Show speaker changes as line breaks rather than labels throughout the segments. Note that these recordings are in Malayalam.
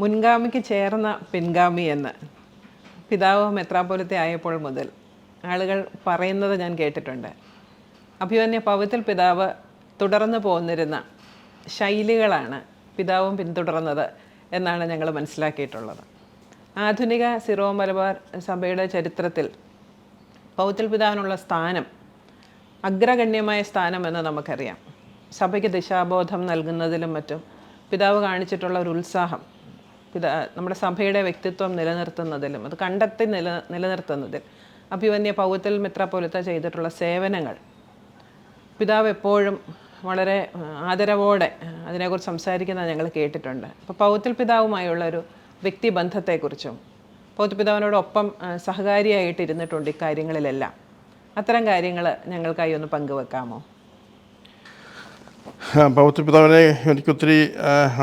മുൻഗാമിക്ക് ചേർന്ന പിൻഗാമി എന്ന് പിതാവ് മെത്രാപ്പൊലീത്ത ആയപ്പോൾ മുതൽ ആളുകൾ പറയുന്നത് ഞാൻ കേട്ടിട്ടുണ്ട്. അഭിമന്യ പൗത്തിൽ പിതാവ് തുടർന്ന് പോന്നിരുന്ന ശൈലികളാണ് പിതാവും പിന്തുടർന്നത് എന്നാണ് ഞങ്ങൾ മനസ്സിലാക്കിയിട്ടുള്ളത്. ആധുനിക സിറോ മലബാർ സഭയുടെ ചരിത്രത്തിൽ പൗത്തിൽ പിതാവിനുള്ള സ്ഥാനം അഗ്രഗണ്യമായ സ്ഥാനമെന്ന് നമുക്കറിയാം. സഭയ്ക്ക് ദിശാബോധം നൽകുന്നതിലും മറ്റും പിതാവ് കാണിച്ചിട്ടുള്ള ഒരു ഉത്സാഹം, നമ്മുടെ സഭയുടെ വ്യക്തിത്വം നിലനിർത്തുന്നതിലും അത് കണ്ടെത്തി നിലനിർത്തുന്നതിൽ അഭിമന്യ പൗത്തിൽ മെത്രാപ്പൊലീത്ത ചെയ്തിട്ടുള്ള സേവനങ്ങൾ പിതാവ് എപ്പോഴും വളരെ ആദരവോടെ അതിനെക്കുറിച്ച് സംസാരിക്കുന്നത് ഞങ്ങൾ കേട്ടിട്ടുണ്ട്. അപ്പോൾ പൗത്തിൽ പിതാവുമായുള്ള ഒരു വ്യക്തിബന്ധത്തെക്കുറിച്ചും പൗത്തിൽ പിതാവിനോടൊപ്പം സഹകാരിയായിട്ടിരുന്നിട്ടുണ്ട് ഇക്കാര്യങ്ങളിലെല്ലാം. അത്തരം കാര്യങ്ങൾ ഞങ്ങൾക്കായി ഒന്ന് പങ്കുവെക്കാമോ?
പൗത്തിൽ പിതാവിനെ എനിക്കൊത്തിരി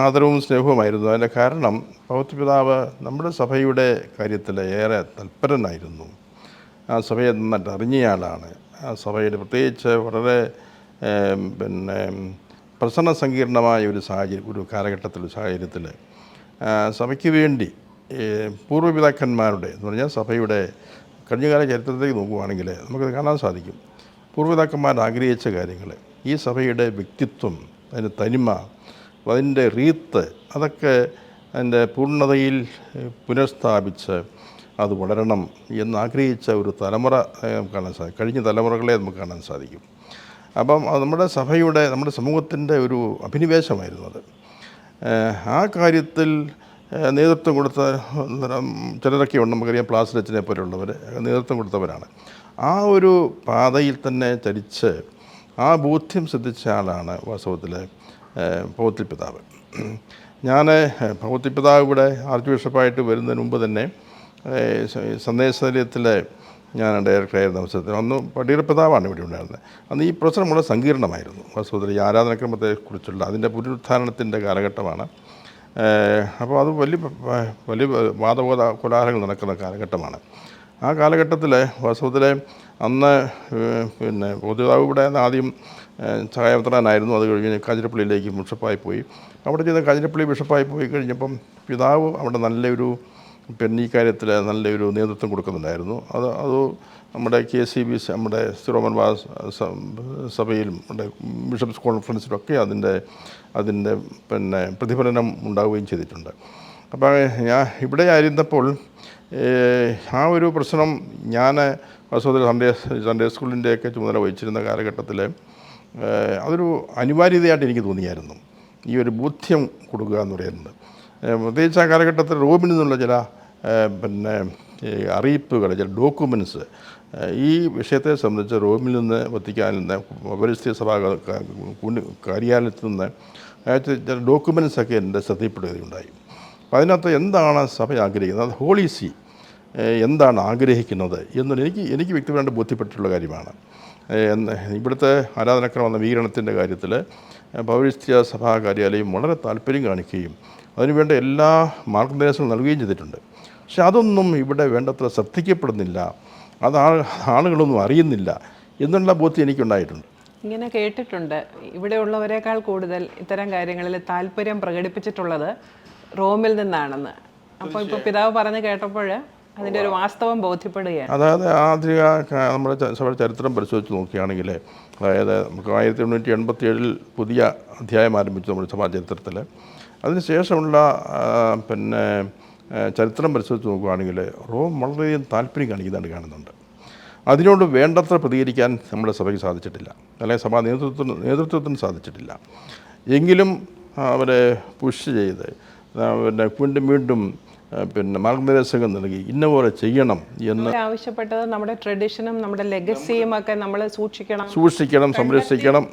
ആദരവും സ്നേഹവുമായിരുന്നു. അതിൻ്റെ കാരണം പൗത്തിൽ പിതാവ് നമ്മുടെ സഭയുടെ കാര്യത്തിൽ ഏറെ തൽപരനായിരുന്നു. ആ സഭയെ നന്നായിട്ട് അറിഞ്ഞയാളാണ്. ആ സഭയുടെ പ്രത്യേകിച്ച് വളരെ പ്രസന്ന സങ്കീർണമായ ഒരു സാഹചര്യത്തിൽ സഭയ്ക്ക് വേണ്ടി പൂർവ്വപിതാക്കന്മാരുടെ എന്ന് പറഞ്ഞാൽ സഭയുടെ കഴിഞ്ഞകാല ചരിത്രത്തിലേക്ക് നോക്കുകയാണെങ്കിൽ നമുക്കത് കാണാൻ സാധിക്കും. പൂർവ്വപിതാക്കന്മാർ ആഗ്രഹിച്ച കാര്യങ്ങൾ, ഈ സഭയുടെ വ്യക്തിത്വം, അതിൻ്റെ തനിമ, അതിൻ്റെ റീത്ത്, അതൊക്കെ അതിൻ്റെ പൂർണ്ണതയിൽ പുനഃസ്ഥാപിച്ച് അത് വളരണം എന്നാഗ്രഹിച്ച ഒരു തലമുറ കാണാൻ സാധിക്കും. കഴിഞ്ഞ തലമുറകളെ നമുക്ക് കാണാൻ സാധിക്കും. അപ്പം നമ്മുടെ സഭയുടെ, നമ്മുടെ സമൂഹത്തിൻ്റെ ഒരു അഭിനിവേശമായിരുന്നു അത്. ആ കാര്യത്തിൽ നേതൃത്വം കൊടുത്ത ചിലരൊക്കെ ഉണ്ട്, നമുക്കറിയാം. പ്ലാസിലച്ചനെ പോലുള്ളവർ നേതൃത്വം കൊടുത്തവരാണ്. ആ ഒരു പാതയിൽ തന്നെ ചരിച്ച് ആ ബോധ്യം ശ്രദ്ധിച്ച ആളാണ് വാസ്തവത്തിൽ പൗത്തിൽ പിതാവ്. ഞാൻ പൗത്തിൽ പിതാവ് ഇവിടെ ആർച്ച് ബിഷപ്പായിട്ട് വരുന്നതിന് മുമ്പ് തന്നെ സന്ദേശനിലയത്തിൽ ഞാൻ ഡയറക്ടറായിരുന്ന അവസരത്തിൽ അന്ന് പടിയറ പിതാവാണ് ഇവിടെ ഉണ്ടായിരുന്നത്. അന്ന് ഈ പ്രശ്നം വളരെ സങ്കീർണമായിരുന്നു. വാസ്തവത്തിൽ ഈ ആരാധനാക്രമത്തെക്കുറിച്ചുള്ള അതിൻ്റെ പുനരുത്ഥാനത്തിൻ്റെ കാലഘട്ടമാണ്. അപ്പോൾ അത് വലിയ കോലാഹലങ്ങൾ നടക്കുന്ന കാലഘട്ടമാണ്. ആ കാലഘട്ടത്തിൽ വാസ്തവത്തിൽ അന്ന് പൊതുതാവ് ഇവിടെ ആദ്യം സഹായപത്രാനായിരുന്നു. അത് കഴിഞ്ഞ് കാഞ്ഞിരപ്പള്ളിയിലേക്ക് ബിഷപ്പായി പോയി. അവിടെ ചെന്ന് കാഞ്ഞിരപ്പള്ളി ബിഷപ്പായി പോയി കഴിഞ്ഞപ്പം പിതാവ് അവിടെ നല്ലൊരു ഈ കാര്യത്തിൽ നല്ലൊരു നേതൃത്വം കൊടുക്കുന്നുണ്ടായിരുന്നു. അത് നമ്മുടെ KCB നമ്മുടെ സിറോ മലബാർ സഭയിലും നമ്മുടെ ബിഷപ്സ് കോൺഫറൻസിലൊക്കെ അതിൻ്റെ പ്രതിഫലനം ഉണ്ടാവുകയും ചെയ്തിട്ടുണ്ട്. അപ്പോൾ ഞാൻ ഇവിടെ ആയിരുന്നപ്പോൾ ആ ഒരു പ്രശ്നം ഞാൻ വാസ്തവത്തിൽ സൺഡേ സ്കൂളിൻ്റെയൊക്കെ ചുമതല വഹിച്ചിരുന്ന കാലഘട്ടത്തിൽ അതൊരു അനിവാര്യതയായിട്ട് എനിക്ക് തോന്നിയായിരുന്നു, ഈ ഒരു ബോധ്യം കൊടുക്കുക എന്ന് പറയുന്നത്. പ്രത്യേകിച്ച് ആ കാലഘട്ടത്തിൽ റോമിൽ നിന്നുള്ള ചില അറിയിപ്പുകൾ, ചില ഡോക്യുമെൻറ്റ്സ് ഈ വിഷയത്തെ സംബന്ധിച്ച് റോമിൽ നിന്ന് വത്തിക്കാനിൽ നിന്ന് പൗരസ്ത്യ സഭാ കാര്യാലയത്തിൽ നിന്ന് ചില ഡോക്യുമെൻറ്റ്സൊക്കെ എൻ്റെ ശ്രദ്ധയിൽപ്പെടുകയുണ്ടായി. അപ്പോൾ അതിനകത്ത് എന്താണ് സഭ ആഗ്രഹിക്കുന്നത്, അത് ഹോളി സീ എന്താണ് ആഗ്രഹിക്കുന്നത് എന്നൊരു എനിക്ക് വ്യക്തിപരമായിട്ട് ബോധ്യപ്പെട്ടിട്ടുള്ള കാര്യമാണ്. ഇവിടുത്തെ ആരാധനാക്രമ നവീകരണത്തിൻ്റെ കാര്യത്തിൽ പൗരസ്ത്യ സഭാ കാര്യാലയം വളരെ താല്പര്യം കാണിക്കുകയും അതിനുവേണ്ട എല്ലാ മാർഗനിർദ്ദേശങ്ങളും നൽകുകയും ചെയ്തിട്ടുണ്ട്. പക്ഷെ അതൊന്നും ഇവിടെ വേണ്ടത്ര ശ്രദ്ധിക്കപ്പെടുന്നില്ല, അത് ആളുകളൊന്നും അറിയുന്നില്ല എന്നുള്ള ബോധ്യം എനിക്കുണ്ടായിട്ടുണ്ട്.
ഇങ്ങനെ കേട്ടിട്ടുണ്ട്, ഇവിടെ ഉള്ളവരെക്കാൾ കൂടുതൽ ഇത്തരം കാര്യങ്ങളിൽ താല്പര്യം പ്രകടിപ്പിച്ചിട്ടുള്ളത് റോമിൽ നിന്നാണെന്ന്. അപ്പോൾ ഇപ്പോൾ പിതാവ് പറഞ്ഞ് കേട്ടപ്പോൾ അതിൻ്റെ ഒരു വാസ്തവം ബോധ്യപ്പെടുകയാണ്.
അതായത് ആധുനിക നമ്മുടെ സഭയുടെ ചരിത്രം പരിശോധിച്ച് നോക്കുകയാണെങ്കിൽ, അതായത് നമുക്ക് 1887 പുതിയ അധ്യായം ആരംഭിച്ചു നമ്മുടെ സഭാ ചരിത്രത്തിൽ. അതിനുശേഷമുള്ള ചരിത്രം പരിശോധിച്ച് നോക്കുകയാണെങ്കിൽ റോം വളരെയധികം താല്പര്യം കാണിക്കുന്നതായിട്ട് കാണുന്നുണ്ട്. അതിനോട് വേണ്ടത്ര പ്രതികരിക്കാൻ നമ്മുടെ സഭയ്ക്ക് സാധിച്ചിട്ടില്ല, അല്ലെങ്കിൽ സഭാ നേതൃത്വത്തിന് സാധിച്ചിട്ടില്ല. എങ്കിലും അവരെ പുഷ് ചെയ്ത് വീണ്ടും മാർഗനിർദ്ദേശങ്ങൾ നൽകി ഇന്ന പോലെ ചെയ്യണം എന്ന്
ആവശ്യപ്പെട്ടത് നമ്മുടെ ട്രഡീഷനും നമ്മുടെ ലെഗസിയും ഒക്കെ നമ്മൾ സൂക്ഷിക്കണം,
സംരക്ഷിക്കണം.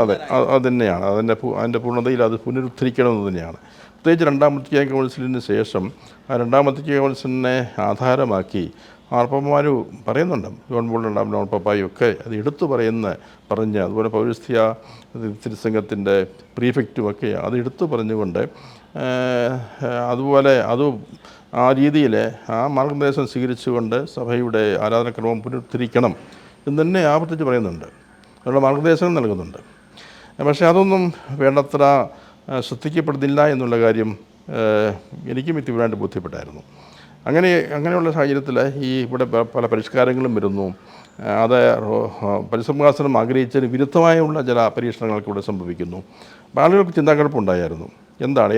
അതെ, അത് തന്നെയാണ് അതിൻ്റെ പൂർണ്ണതയിൽ അത് പുനരുദ്ധരിക്കണം എന്ന് തന്നെയാണ്. പ്രത്യേകിച്ച് രണ്ടാം വത്തിക്കാൻ കൗൺസിലിന് ശേഷം ആ രണ്ടാം വത്തിക്കാൻ കൗൺസിലിനെ ആധാരമാക്കി മാർപ്പാപ്പന്മാർ പറയുന്നുണ്ട്, ജോൺ പോൾ രണ്ടാം മാർപ്പാപ്പായും ഒക്കെ അത് എടുത്തു പറഞ്ഞ് അതുപോലെ പൗരസ്ത്യ തിരുസംഘത്തിൻ്റെ പ്രീഫെക്റ്റുമൊക്കെ അത് എടുത്തു പറഞ്ഞുകൊണ്ട് അതുപോലെ ആ രീതിയിൽ ആ മാർഗനിർദ്ദേശം സ്വീകരിച്ചുകൊണ്ട് സഭയുടെ ആരാധനാക്രമം പുനരുദ്ധരിക്കണം എന്ന് തന്നെ ആവർത്തിച്ച് പറയുന്നുണ്ട്, അതിനുള്ള മാർഗനിർദ്ദേശങ്ങൾ നൽകുന്നുണ്ട്. പക്ഷേ അതൊന്നും വേണ്ടത്ര ശ്രദ്ധിക്കപ്പെടുന്നില്ല എന്നുള്ള കാര്യം എനിക്കും വ്യക്തിപരമായിട്ട് ബോധ്യപ്പെട്ടായിരുന്നു. അങ്ങനെയുള്ള സാഹചര്യത്തിൽ ഈ ഇവിടെ പല പരിഷ്കാരങ്ങളും വരുന്നു. അത് പരിസംഹാസനം ആഗ്രഹിച്ചതിന് വിരുദ്ധമായുള്ള ചില പരീക്ഷണങ്ങൾക്ക് ഇവിടെ സംഭവിക്കുന്നു. അപ്പോൾ ആളുകൾക്ക് ചിന്താക്കുഴപ്പമുണ്ടായിരുന്നു.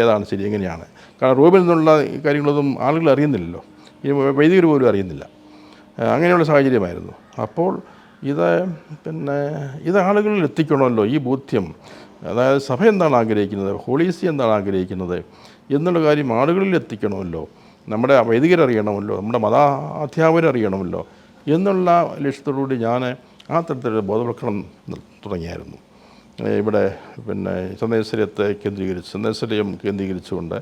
ഏതാണ് ശരി, എങ്ങനെയാണ്? കാരണം റോമിൽ നിന്നുള്ള ഈ കാര്യങ്ങളൊന്നും ആളുകൾ അറിയുന്നില്ലല്ലോ, ഈ വൈദികർ പോലും അറിയുന്നില്ല. അങ്ങനെയുള്ള സാഹചര്യമായിരുന്നു. അപ്പോൾ ഇത് ആളുകളിൽ എത്തിക്കണമല്ലോ ഈ ബോധ്യം. അതായത് സഭ എന്താണ് ആഗ്രഹിക്കുന്നത്, ഹോളീസി എന്താണ് ആഗ്രഹിക്കുന്നത് എന്നുള്ള കാര്യം ആളുകളിൽ എത്തിക്കണമല്ലോ. നമ്മുടെ വൈദികരറിയണമല്ലോ, നമ്മുടെ അധ്യാപകരറിയണമല്ലോ എന്നുള്ള ലക്ഷ്യത്തോടുകൂടി ഞാൻ ആ തരത്തിലുള്ള ബോധവൽക്കരണം തുടങ്ങിയായിരുന്നു. ഇവിടെ സന്ദേശം കേന്ദ്രീകരിച്ചുകൊണ്ട്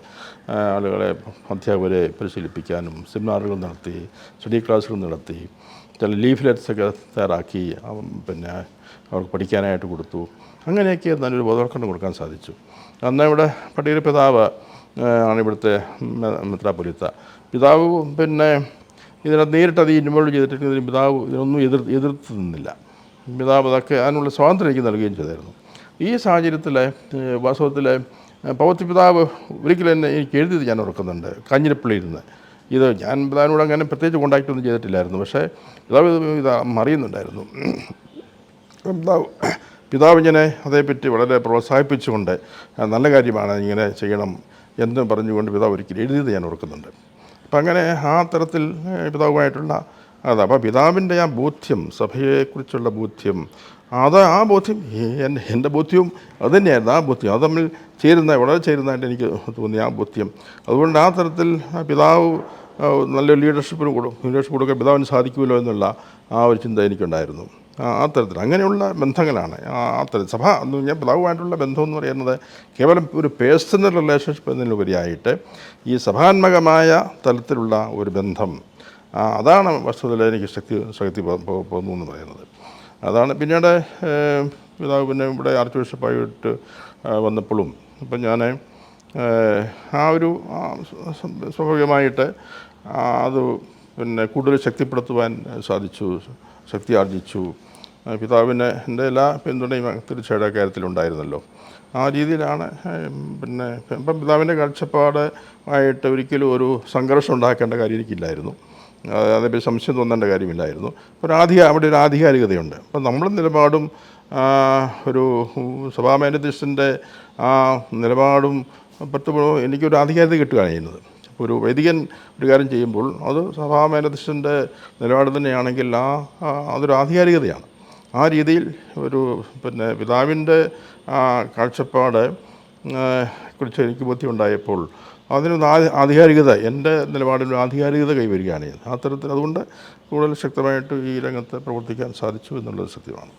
ആളുകളെ, അധ്യാപകരെ പരിശീലിപ്പിക്കാനും സെമിനാറുകൾ നടത്തി, സ്റ്റഡി ക്ലാസ്സുകൾ നടത്തി, ചില ലീഫ്ലെറ്റ്സൊക്കെ തയ്യാറാക്കി അവർക്ക് പഠിക്കാനായിട്ട് കൊടുത്തു. അങ്ങനെയൊക്കെ നല്ലൊരു ബോധവൽക്കരണം കൊടുക്കാൻ സാധിച്ചു. അന്ന് ഇവിടെ പള്ളിയിലെ പിതാവ് ആണ് ഇവിടുത്തെ മെത്രാപ്പൊലീത്ത. പിതാവ് ഇതിനകത്ത് നേരിട്ട് അത് ഇൻവോൾവ് ചെയ്തിട്ടുണ്ടെങ്കിൽ പിതാവ് ഇതിനൊന്നും എതിർത്ത് നിന്നില്ല. പിതാവ് അതൊക്കെ അതിനുള്ള സ്വാതന്ത്ര്യം എനിക്ക് നൽകുകയും ചെയ്തായിരുന്നു. ഈ സാഹചര്യത്തിൽ വാസ്തവത്തിൽ പൗത്യ പിതാവ് ഒരിക്കലും എന്നെ എനിക്ക് എഴുതിയത് ഞാൻ ഓർക്കുന്നുണ്ട്, കാഞ്ഞിരപ്പള്ളിയിൽ നിന്ന്. ഞാൻ പിതാവിനോട് അങ്ങനെ പ്രത്യേകിച്ച് കോണ്ടാക്റ്റ് ഒന്നും ചെയ്തിട്ടില്ലായിരുന്നു. പക്ഷേ പിതാവ് ഇത് അറിയുന്നുണ്ടായിരുന്നു. പിതാവ് ഇങ്ങനെ അതേപ്പറ്റി വളരെ പ്രോത്സാഹിപ്പിച്ചുകൊണ്ട് നല്ല കാര്യമാണ്, ഇങ്ങനെ ചെയ്യണം എന്ന് പറഞ്ഞുകൊണ്ട് പിതാവ് ഒരിക്കലും എഴുതിയത് ഞാൻ ഓർക്കുന്നുണ്ട്. അപ്പം അങ്ങനെ ആ തരത്തിൽ പിതാവുമായിട്ടുള്ള അപ്പോൾ പിതാവിൻ്റെ ആ ബോധ്യം, സഭയെക്കുറിച്ചുള്ള ബോധ്യം, ആ ബോധ്യം എൻ്റെ ബോധ്യവും അതുതന്നെയായിരുന്നു. ആ ബോധ്യം അത് തമ്മിൽ വളരെ ചേരുന്നതായിട്ട് എനിക്ക് തോന്നി ആ ബോധ്യം. അതുകൊണ്ട് ആ തരത്തിൽ പിതാവ് നല്ല ലീഡർഷിപ്പ് കൊടുക്കാൻ പിതാവിന് സാധിക്കുമല്ലോ എന്നുള്ള ആ ഒരു ചിന്ത എനിക്കുണ്ടായിരുന്നു. ആ തരത്തിൽ അങ്ങനെയുള്ള ബന്ധങ്ങളാണ് ആ തരത്തിൽ സഭ എന്ന് പറഞ്ഞാൽ പിതാവുമായിട്ടുള്ള ബന്ധം എന്ന് പറയുന്നത് കേവലം ഒരു പേഴ്സണൽ റിലേഷൻഷിപ്പ് എന്നതിലുപരിയായിട്ട് ഈ സഭാത്മകമായ തലത്തിലുള്ള ഒരു ബന്ധം, അതാണ് വസ്തുതയിൽ എനിക്ക് ശക്തി പോകുന്നു എന്ന് പറയുന്നത്. അതാണ് പിന്നീട് പിതാവ് ഇവിടെ ആർച്ച് ബിഷപ്പായിട്ട് വന്നപ്പോഴും ഇപ്പം ഞാൻ സ്വാഭാവികമായിട്ട് അത് കൂടുതൽ ശക്തിപ്പെടുത്തുവാൻ സാധിച്ചു, ശക്തി ആർജിച്ചു. എൻ്റെ എല്ലാ പിന്തുണയും തീർച്ചയായിട്ടും ആ കാര്യത്തിലുണ്ടായിരുന്നല്ലോ. ആ രീതിയിലാണ് ഇപ്പം പിതാവിൻ്റെ കാഴ്ചപ്പാട് ആയിട്ട് ഒരിക്കലും ഒരു സംഘർഷം ഉണ്ടാക്കേണ്ട കാര്യം എനിക്കില്ലായിരുന്നു. അതേപറ്റി സംശയം തോന്നേണ്ട കാര്യമില്ലായിരുന്നു. അവിടെ ഒരു ആധികാരികതയുണ്ട്. അപ്പം നമ്മുടെ നിലപാടും ഒരു സഭാമേലധ്യക്ഷൻ്റെ ആ നിലപാടും എനിക്കൊരു ആധികാരികത കിട്ടുകയാണ് ചെയ്യുന്നത്. ഒരു വൈദികൻ ഒരു കാര്യം ചെയ്യുമ്പോൾ അത് സഭാമേലധ്യക്ഷൻ്റെ നിലപാട് തന്നെയാണെങ്കിൽ അതൊരു ആധികാരികതയാണ്. ആ രീതിയിൽ ഒരു പിതാവിൻ്റെ കാഴ്ചപ്പാട് കുറിച്ച് എനിക്ക് ബോധ്യമുണ്ടായപ്പോൾ അതിനൊരു ആധികാരികത, എൻ്റെ നിലപാടിനൊരു ആധികാരികത കൈവരികയാണ് ചെയ്യുന്നത്. ആ തരത്തിൽ അതുകൊണ്ട് കൂടുതൽ ശക്തമായിട്ട് ഈ രംഗത്ത് പ്രവർത്തിക്കാൻ സാധിച്ചു എന്നുള്ളത് സത്യമാണ്.